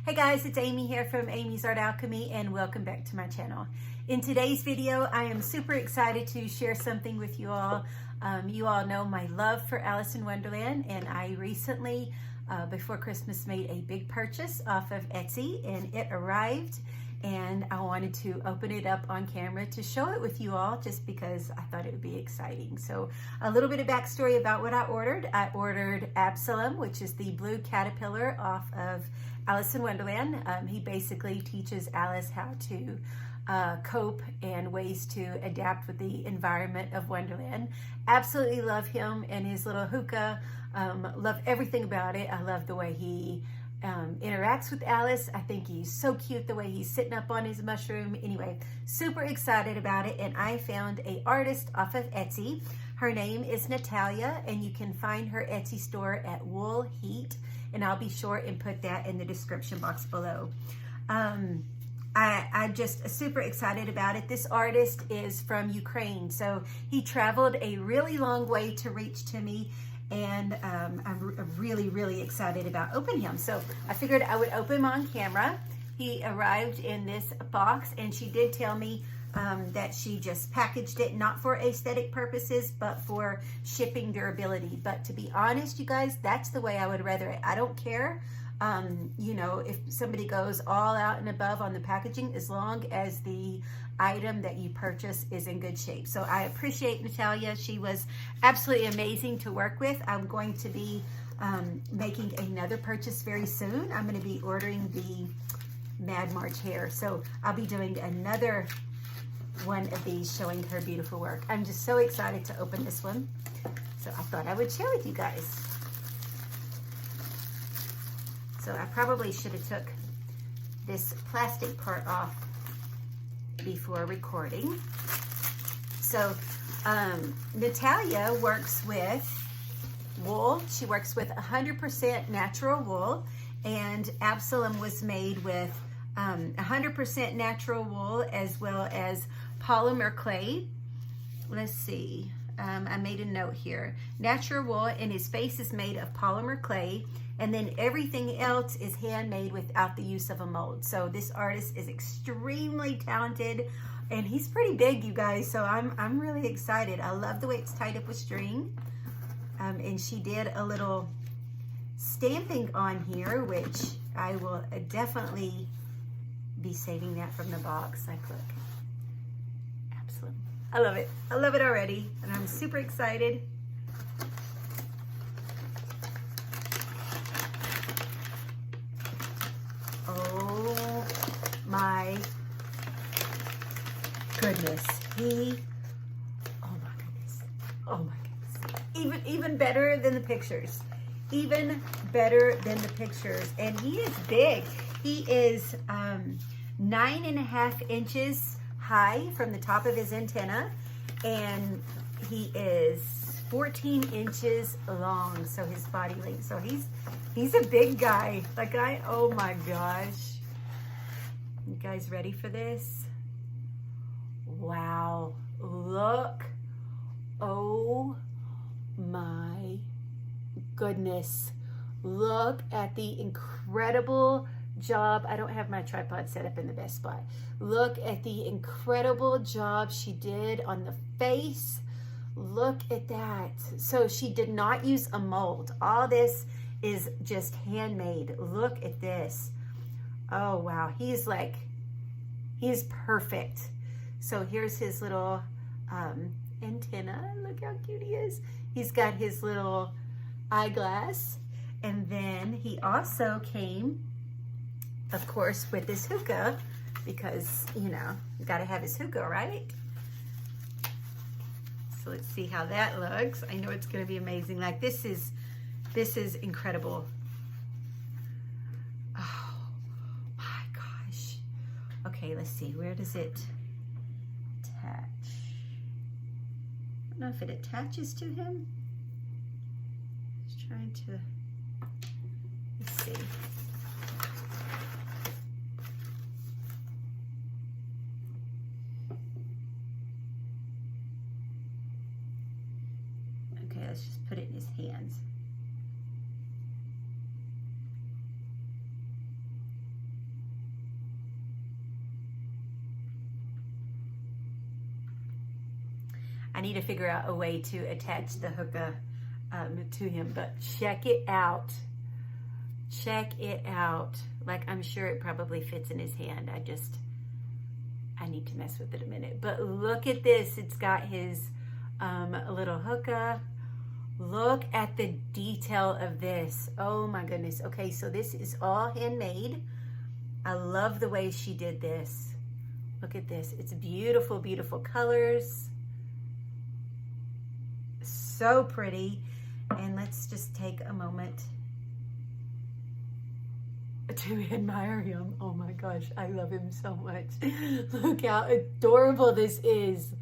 Hey guys, it's Amy here from Amy's Art Alchemy and welcome back to my channel. In today's video, I am super excited to share something with you all. You all know my love for Alice in Wonderland, and I recently, before Christmas, made a big purchase off of Etsy, and it arrived, and I wanted to open it up on camera to show it with you all just because I thought it would be exciting. So a little bit of backstory about what I ordered. I ordered Absolem, which is the blue caterpillar off of Alice in Wonderland. He basically teaches Alice how to cope and ways to adapt with the environment of Wonderland. Absolutely love him and his little hookah. Love everything about it. I love the way he interacts with Alice. I think he's so cute the way he's sitting up on his mushroom. Anyway, super excited about it, and I found an artist off of Etsy. Her name is Natalia, and you can find her Etsy store at Wool Heat, and I'll be sure and put that in the description box below. I'm just super excited about it. This artist is from Ukraine, so he traveled a really long way to reach to me, and I'm really excited about opening him. So I figured I would open him on camera. He arrived in this box, and she did tell me that she just packaged it not for aesthetic purposes but for shipping durability. But to be honest, you guys, that's the way I would rather it. I don't care you know, if somebody goes all out and above on the packaging, as long as the item that you purchase is in good shape. So I appreciate Natalia. She was absolutely amazing to work with. I'm going to be making another purchase very soon. I'm going to be ordering the Mad March hair, so I'll be doing another one of these showing her beautiful work. I'm just so excited to open this one, so I thought I would share with you guys. So I probably should have took this plastic part off before recording. So Natalia works with wool. She works with 100% natural wool, and Absolem was made with 100% natural wool as well as polymer clay. Let's see, I made a note here. Natural wool, and his face is made of polymer clay, and then everything else is handmade without the use of a mold. So this artist is extremely talented, and he's pretty big, you guys, so I'm really excited. I love the way it's tied up with string. And she did a little stamping on here, which I will definitely be saving that from the box. Like, look, Absolem. I love it. I love it already, and I'm super excited. Oh my goodness. Oh my goodness. Oh my goodness. Even better than the pictures. Even better than the pictures. And he is big. He is 9.5 inches high from the top of his antenna, and he is 14 inches long, so his body length. So he's a big guy. Like, oh my gosh. You guys ready for this? Wow. Look. Oh my goodness. Look at the incredible job. I don't have my tripod set up in the best spot. Look at the incredible job she did on the face. Look at that. So she did not use a mold. All this is just handmade. Look at this. Oh wow, he's perfect. So here's his little antenna. Look how cute he is. He's got his little eyeglass, and then he also came, of course, with his hookah, because, you know, you gotta have his hookah, right? So let's see how that looks. I know it's gonna be amazing. Like, this is incredible. Oh my gosh. Okay, let's see, where does it attach? I don't know if it attaches to him. Just trying to, let's see. Okay, let's just put it in his hands. I need to figure out a way to attach the hookah to him, but check it out. Check it out. Like, I'm sure it probably fits in his hand. I need to mess with it a minute. But look at this. It's got his little hookah. Look at the detail of this. Oh my goodness. Okay, so this is all handmade. I love the way she did this. Look at this. It's beautiful, beautiful colors. So pretty. And let's just take a moment to admire him. Oh my gosh, I love him so much. Look how adorable this is.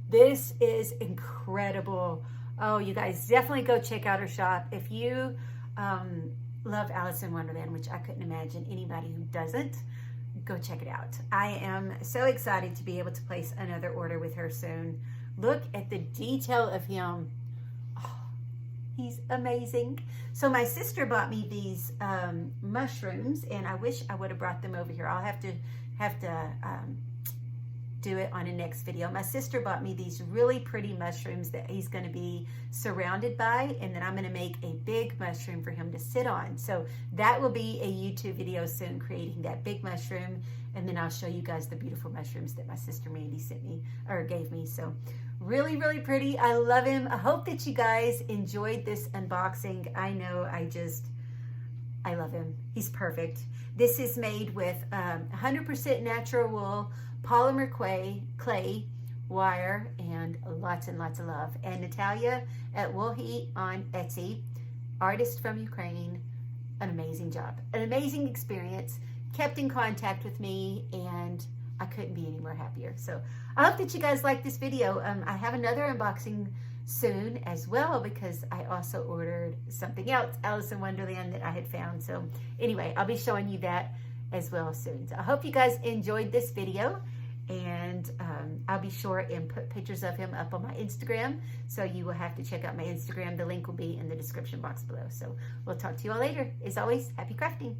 This is incredible. Oh, you guys definitely go check out her shop. If you love Alice in Wonderland, which I couldn't imagine anybody who doesn't, go check it out. I am so excited to be able to place another order with her soon. Look at the detail of him. Oh, he's amazing. So my sister bought me these mushrooms, and I wish I would have brought them over here. I'll have to do it on a next video. My sister bought me these really pretty mushrooms that he's going to be surrounded by, and then I'm going to make a big mushroom for him to sit on. So that will be a YouTube video soon, creating that big mushroom, and then I'll show you guys the beautiful mushrooms that my sister Mandy sent me, or gave me. So really, really pretty. I love him. I hope that you guys enjoyed this unboxing. I know I love him. He's perfect. This is made with 100% natural wool, polymer clay, wire, and lots of love. And Natalia at Wool Heat on Etsy, artist from Ukraine, an amazing job, an amazing experience, kept in contact with me, and I couldn't be any more happier. So I hope that you guys like this video. I have another unboxing soon as well, because I also ordered something else, Alice in Wonderland, that I had found. So anyway, I'll be showing you that as well soon. So I hope you guys enjoyed this video, and I'll be sure and put pictures of him up on my Instagram, so you will have to check out my Instagram. The link will be in the description box below. So we'll talk to you all later. As always, happy crafting.